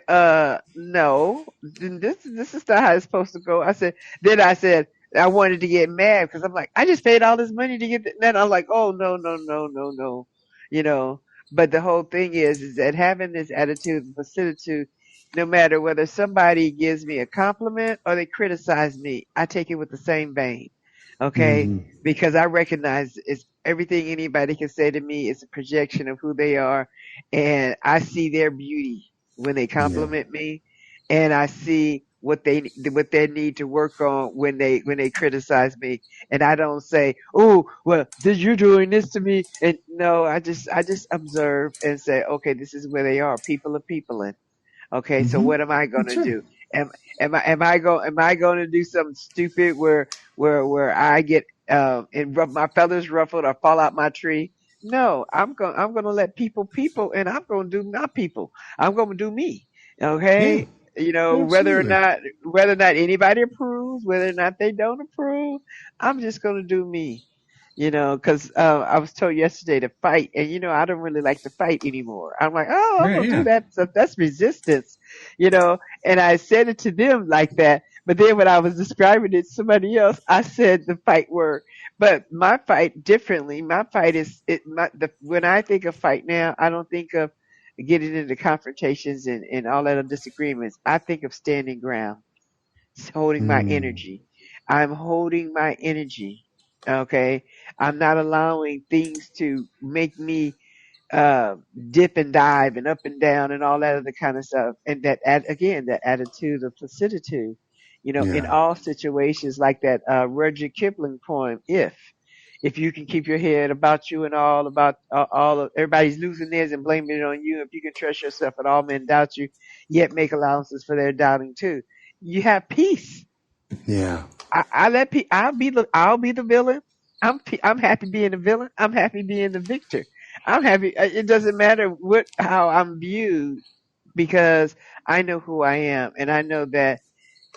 no, this is not how it's supposed to go. Then I said, I wanted to get mad because I'm like, I just paid all this money to get that. And then I'm like, oh, no, no, no, no, no, you know. But the whole thing is that having this attitude of facilitude, no matter whether somebody gives me a compliment or they criticize me, I take it with the same vein. Okay? Hmm. Because I recognize it's everything anybody can say to me is a projection of who they are. And I see their beauty when they Yeah. compliment me. And I see what they need to work on when they criticize me. And I don't say, "Oh, well, you're doing this to me." And no, I just observe and say, "Okay, this is where they are. People are peopling." Okay, so Hmm. what am I That's gonna right. do? Am I gonna do something stupid where I get and my feathers ruffled or fall out my tree? No, I'm gonna let people and I'm gonna do my people. I'm gonna do me. Yeah, Okay, you know absolutely. whether or not anybody approves, whether or not they don't approve, I'm just gonna do me. You know, because I was told yesterday to fight, and you know, I don't really like to fight anymore. I'm like, oh, I'm Right. gonna do Yeah. that. So that's resistance, you know. And I said it to them like that, but then when I was describing it to somebody else, I said the fight word. But my fight differently. My fight is when I think of fight now, I don't think of getting into confrontations and all that other disagreements. I think of standing ground, holding my Mm. energy. I'm holding my energy. Okay. I'm not allowing things to make me uh, dip and dive and up and down and all that other kind of stuff. And again, that attitude of placiditude, you know, in Yeah. all situations like that, Rudyard Kipling poem, if you can keep your head about you and all about all of everybody's losing theirs and blaming it on you, if you can trust yourself and all men doubt you, yet make allowances for their doubting too, you have peace. Yeah. I'll be the villain. I'm happy being the villain. I'm happy being the victor. I'm happy. It doesn't matter how I'm viewed because I know who I am and I know that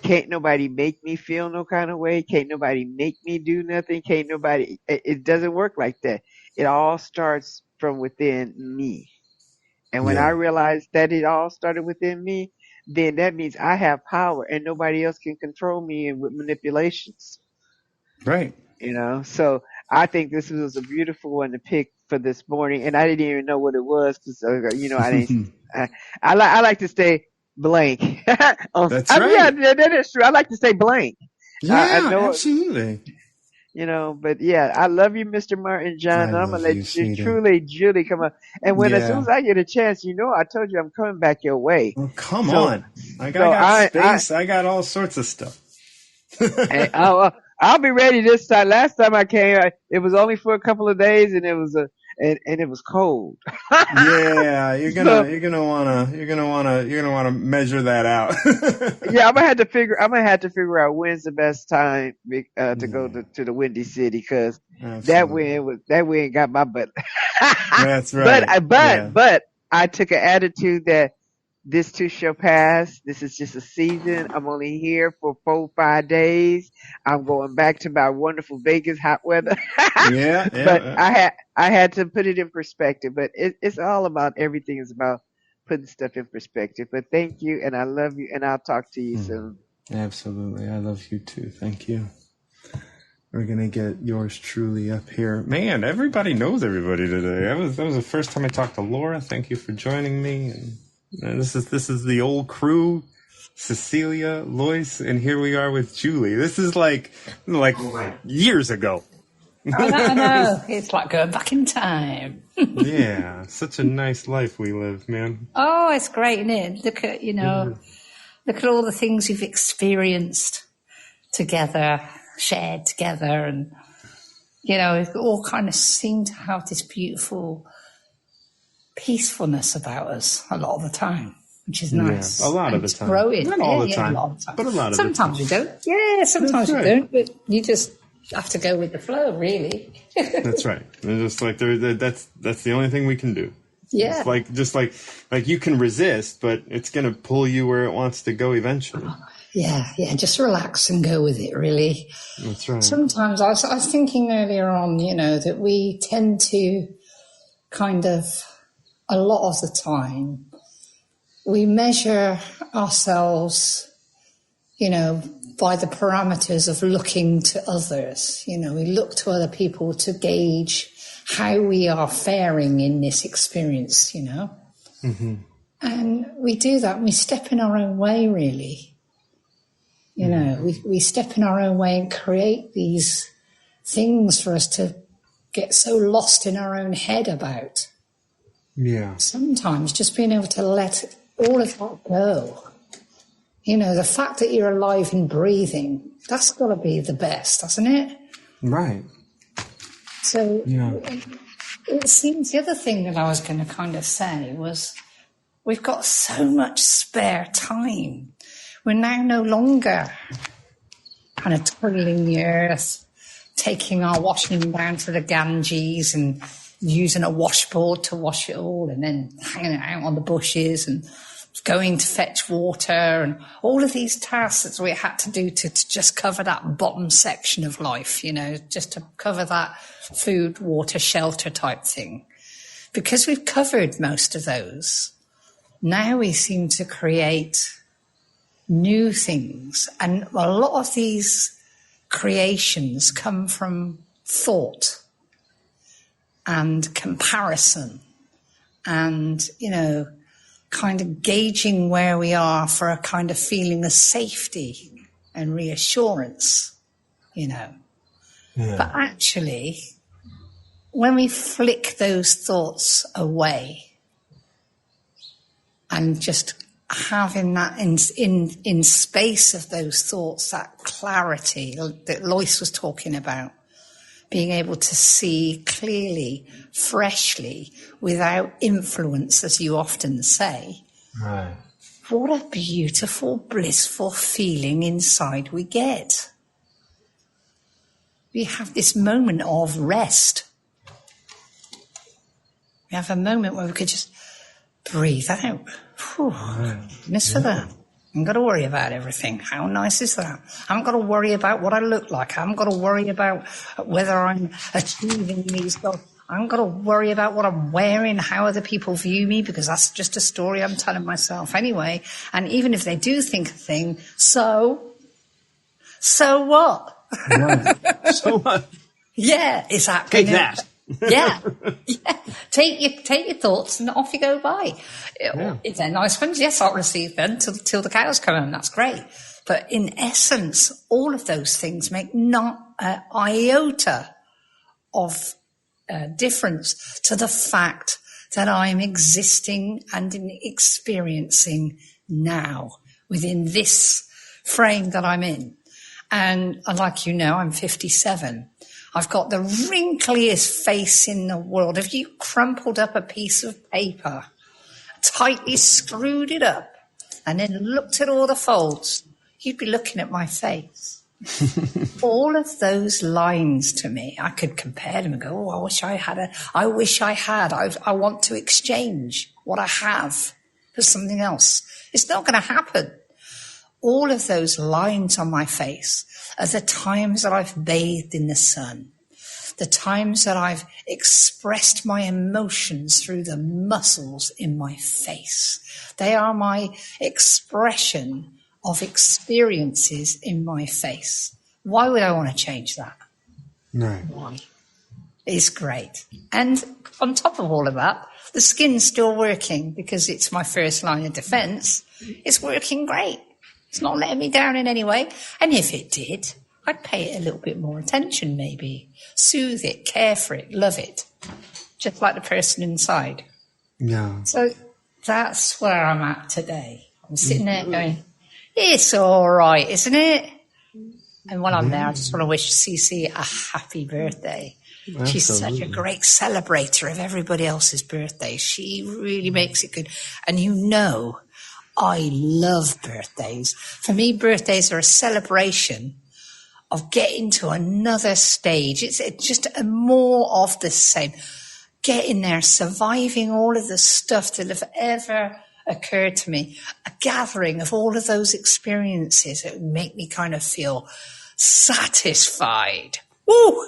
can't nobody make me feel no kind of way. Can't nobody make me do nothing. Can't nobody. It doesn't work like that. It all starts from within me. And when I Yeah. realized that it all started within me, then that means I have power and nobody else can control me and with manipulations. Right. You know, so I think this was a beautiful one to pick for this morning, and I didn't even know what it was because you know I didn't. I, I like to stay blank. That's right. Yeah, that is true. I like to stay blank. I Yeah, know, absolutely. you know, but yeah, I love you, Mr. Martin John, I and I'm gonna love you, let you sweetie. truly, Julie, come on. And when as soon Yeah. as I get a chance, you know, I told you I'm coming back your way. Well, come So, on. Like, I so got I space. I got all sorts of stuff. And I'll be ready this time. Last time I came, it was only for a couple of days, and it was and it was cold. Yeah, So you're gonna wanna measure that out. yeah, I'm gonna have to figure out when's the best time to go Yeah, to the Windy City because absolutely. that wind got my butt. That's right. Yeah. But I took an attitude that this too shall pass. This is just a season. I'm only here for 4 5 days. I'm going back to my wonderful Vegas hot weather. Yeah, yeah, But yeah. I had to put it in perspective. But it's all about everything is about putting stuff in perspective. But thank you, and I love you, and I'll talk to you Hmm. soon. Absolutely. I love you too. Thank you. We're gonna get yours truly up here. Man, everybody knows everybody today. That was the first time I talked to Laura. Thank you for joining me. And this is the old crew. Cecilia, Lois, and here we are with Julie. This is like years ago. I know. It's like going back in time. Yeah, such a nice life we live, man. Oh, it's great, isn't it? Look at, look at all the things you've experienced together, shared together, and, it all kind of seem to have this beautiful peacefulness about us a lot of the time, which is nice. Yeah, a lot and of the it's time. growing. Not all the Yeah, time, a lot of the time. but a lot of sometimes the time. you don't. Yeah, sometimes That's you right. don't, but you just have to go with the flow, really. That's right. It's just like that's the only thing we can do. Yeah. It's just like you can resist, but it's gonna pull you where it wants to go eventually. Yeah, just relax and go with it, really. That's right. Sometimes I was thinking earlier on, that we tend to kind of, a lot of the time, we measure ourselves, by the parameters of looking to others. We look to other people to gauge how we are faring in this experience, you know. Mm-hmm. And we do that, and we step in our own way, really. You know, we step in our own way and create these things for us to get so lost in our own head about. Yeah. Sometimes just being able to let all of that go. You know, the fact that you're alive and breathing, that's got to be the best, hasn't it? Right. So it seems the other thing that I was going to kind of say was we've got so much spare time. We're now no longer kind of toiling the earth, taking our washing down to the Ganges and using a washboard to wash it all, and then hanging it out on the bushes and going to fetch water, and all of these tasks that we had to do to just cover that bottom section of life, you know, just to cover that food, water, shelter type thing. Because we've covered most of those, now we seem to create new things. And a lot of these creations come from thought and comparison and, you know, kind of gauging where we are for a kind of feeling of safety and reassurance, you know. Yeah. But actually, when we flick those thoughts away and just having that in space of those thoughts, that clarity that Lois was talking about, being able to see clearly, freshly, without influence, as you often say. Right. What a beautiful, blissful feeling inside we get. We have this moment of rest. We have a moment where we could just breathe out. Whew. Miss for that. I haven't got to worry about everything. How nice is that? I haven't got to worry about what I look like. I haven't got to worry about whether I'm achieving these goals. I haven't got to worry about what I'm wearing, how other people view me, because that's just a story I'm telling myself anyway. And even if they do think a thing, so what? Right. So what? Yeah, is that Take that. Yeah. Take your thoughts and off you go by. If they're nice ones, yes, I'll receive them till the cows come home. That's great. But in essence, all of those things make not an iota of difference to the fact that I'm existing and experiencing now within this frame that I'm in. And like you know, I'm 57. I've got the wrinkliest face in the world. If you crumpled up a piece of paper, tightly screwed it up, and then looked at all the folds, you'd be looking at my face. All of those lines to me, I could compare them and go, oh, I wish I had. I want to exchange what I have for something else. It's not going to happen. All of those lines on my face are the times that I've bathed in the sun, the times that I've expressed my emotions through the muscles in my face. They are my expression of experiences in my face. Why would I want to change that? No. Why? It's great. And on top of all of that, the skin's still working because it's my first line of defense. It's working great. It's not letting me down in any way. And if it did, I'd pay it a little bit more attention, maybe. Soothe it, care for it, love it. Just like the person inside. Yeah. So that's where I'm at today. I'm sitting there going, it's all right, isn't it? And while I'm there, I just want to wish Cece a happy birthday. Absolutely. She's such a great celebrator of everybody else's birthday. She really makes it good. And you know, I love birthdays. For me, birthdays are a celebration of getting to another stage. It's just a more of the same. Getting there, surviving all of the stuff that have ever occurred to me. A gathering of all of those experiences that would make me kind of feel satisfied. Woo!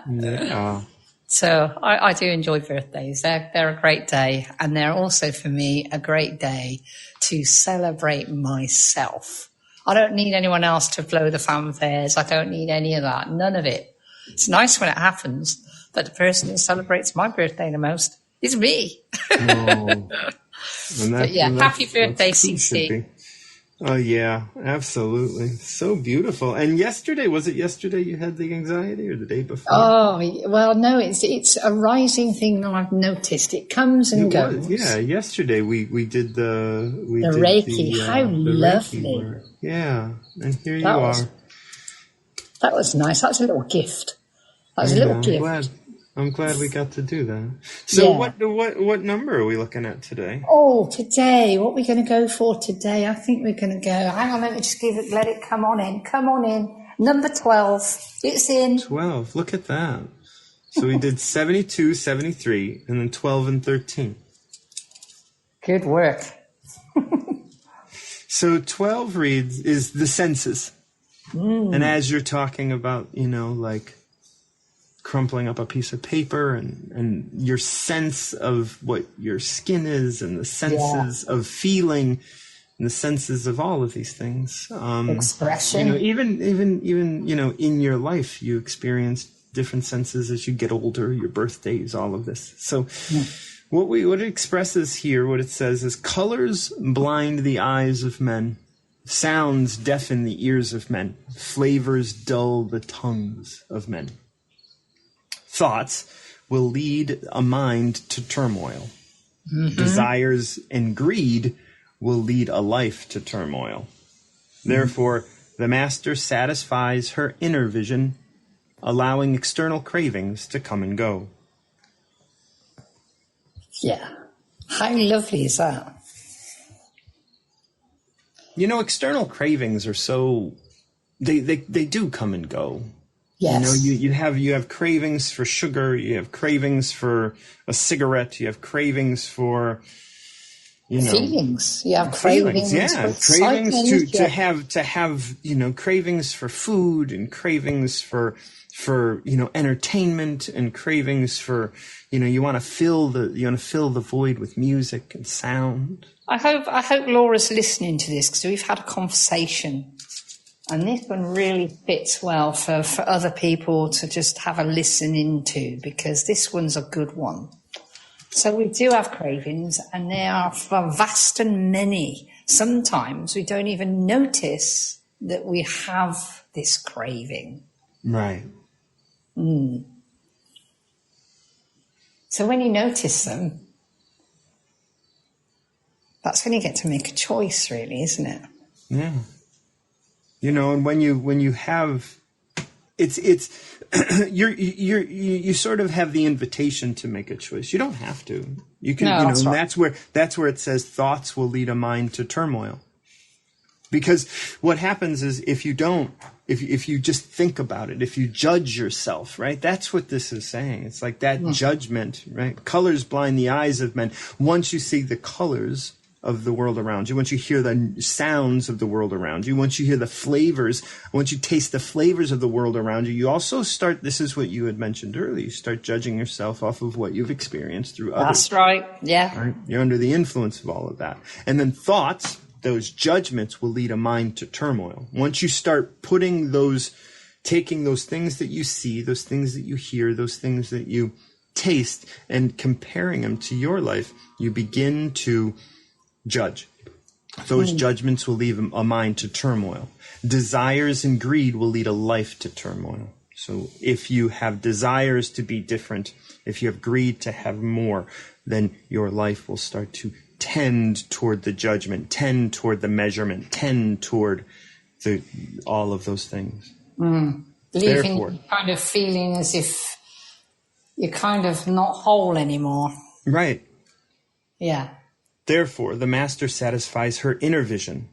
Yeah. So I do enjoy birthdays. They're a great day. And they're also, for me, a great day to celebrate myself. I don't need anyone else to blow the fanfares. I don't need any of that. None of it. It's nice when it happens, But the person who celebrates my birthday the most is me. Oh. But yeah, happy birthday, CC. Oh, yeah, absolutely. So beautiful. And was it yesterday you had the anxiety or the day before? Oh, well, no, it's a rising thing that I've noticed. It comes and goes. Yeah, yesterday we did the Reiki. How lovely. Reiki work. Yeah, and here you are. That was nice. That was a little gift. I'm glad we got to do that. So what number are we looking at today? Oh, today, what are we going to go for today? I think we're going to go, hang on, let me just let it come on in. Come on in. Number 12. It's in. 12. Look at that. So we did 72, 73, and then 12 and 13. Good work. So 12 is the senses. And as you're talking about, like crumpling up a piece of paper and your sense of what your skin is and the senses of feeling and the senses of all of these things. Expression. Even in your life, you experience different senses as you get older, your birthdays, all of this. So what it expresses here, what it says is colors blind the eyes of men. Sounds deafen the ears of men. Flavors dull the tongues of men. Thoughts will lead a mind to turmoil. Desires and greed will lead a life to turmoil. Therefore, the master satisfies her inner vision, allowing external cravings to come and go. Yeah. How lovely is that? External cravings are so they do come and go. Yes. You have cravings for sugar, you have cravings for a cigarette, you have cravings for feelings. You have cravings. Cravings to have cravings for food and cravings for entertainment and cravings for you want to fill the void with music and sound. I hope Laura's listening to this because we've had a conversation. And this one really fits well for other people to just have a listen into because this one's a good one. So we do have cravings and they are vast and many. Sometimes we don't even notice that we have this craving. Right. So when you notice them, that's when you get to make a choice, really, isn't it? Yeah. And when you have, it's you sort of have the invitation to make a choice. You don't have to. You can, that's right. That's where it says thoughts will lead a mind to turmoil. Because what happens is if you just think about it, if you judge yourself, right? That's what this is saying. It's like that judgment, right? Colors blind the eyes of men. Once you see the colors of the world around you, once you hear the sounds of the world around you, once you hear the flavors, once you taste the flavors of the world around you, you also start, this is what you had mentioned earlier, you start judging yourself off of what you've experienced through others. That's right, yeah. Right? You're under the influence of all of that. And then thoughts, those judgments will lead a mind to turmoil. Once you start taking those things that you see, those things that you hear, those things that you taste, and comparing them to your life, you begin to judge. Those judgments will lead a mind to turmoil. Desires and greed will lead a life to turmoil. So if you have desires to be different, if you have greed to have more, then your life will start to tend toward the judgment, tend toward the measurement, tend toward all of those things. Leaving you kind of feeling as if you're kind of not whole anymore. Right. Yeah. Therefore, the master satisfies her inner vision,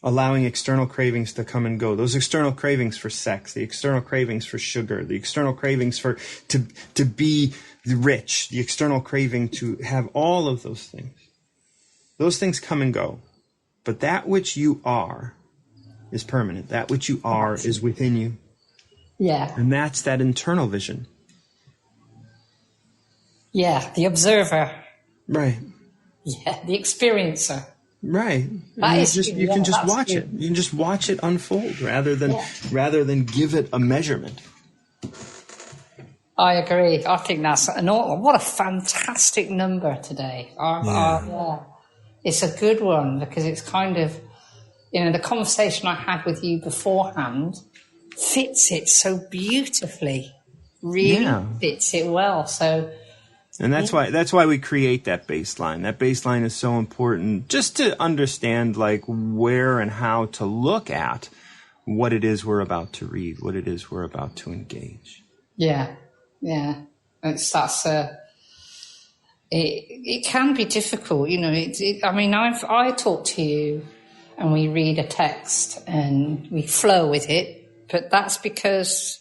allowing external cravings to come and go. Those external cravings for sex, the external cravings for sugar, the external cravings to be rich, the external craving to have all of those things. Those things come and go. But that which you are is permanent. That which you are is within you. Yeah. And that's that internal vision. Yeah, the observer. Right. Yeah, the experiencer. Right. You can just watch it. You can just watch it unfold rather than give it a measurement. I agree. I think that's what a fantastic number today. Yeah. It's a good one because it's kind of, the conversation I had with you beforehand fits it so beautifully. Really fits it well. So, and that's why we create that baseline. That baseline is so important, just to understand like where and how to look at what it is we're about to read, what it is we're about to engage. Yeah. It can be difficult, I talk to you and we read a text and we flow with it, but that's because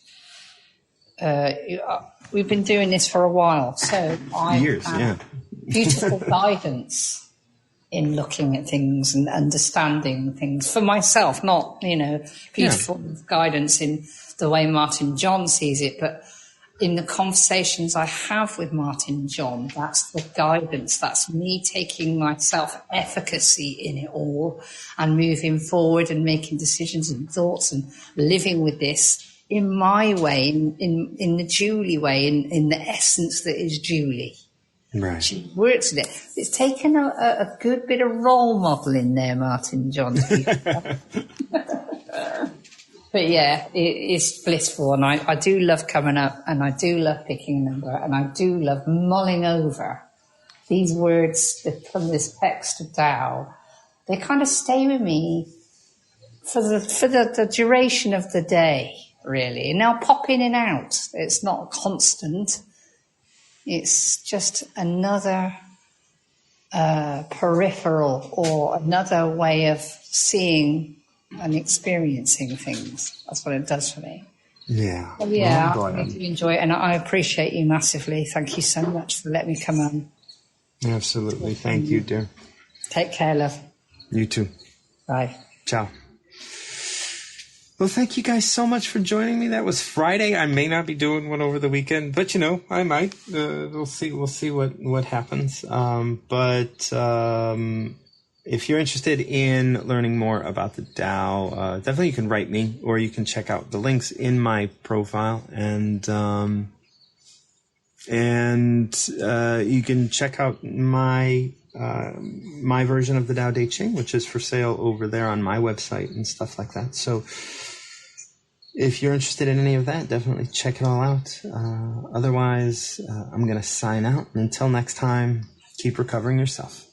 we've been doing this for a while, so years, beautiful guidance in looking at things and understanding things for myself, not beautiful guidance in the way Martin John sees it, but in the conversations I have with Martin John, that's the guidance. That's me taking my self-efficacy in it all and moving forward and making decisions and thoughts and living with this in my way, in the Julie way, in the essence that is Julie. Right. She works with it. It's taken a good bit of role model in there, Martin John. But yeah, it's blissful, and I do love coming up, and I do love picking a number, and I do love mulling over these words from this text of Tao. They kind of stay with me for the duration of the day, really, and they'll pop in and out. It's not constant. It's just another peripheral or another way of seeing and experiencing things. That's what it does for me. Yeah. Well, yeah, I really enjoy it, and I appreciate you massively. Thank you so much for letting me come on. Absolutely. Thank you, dear. Take care, love. You too. Bye. Ciao. Well, thank you guys so much for joining me. That was Friday. I may not be doing one over the weekend, but I might. We'll see. We'll see what happens. If you're interested in learning more about the Tao, definitely you can write me, or you can check out the links in my profile, and you can check out my version of the Tao Te Ching, which is for sale over there on my website and stuff like that. So if you're interested in any of that, definitely check it all out. Otherwise, I'm going to sign out. Until next time, keep recovering yourself.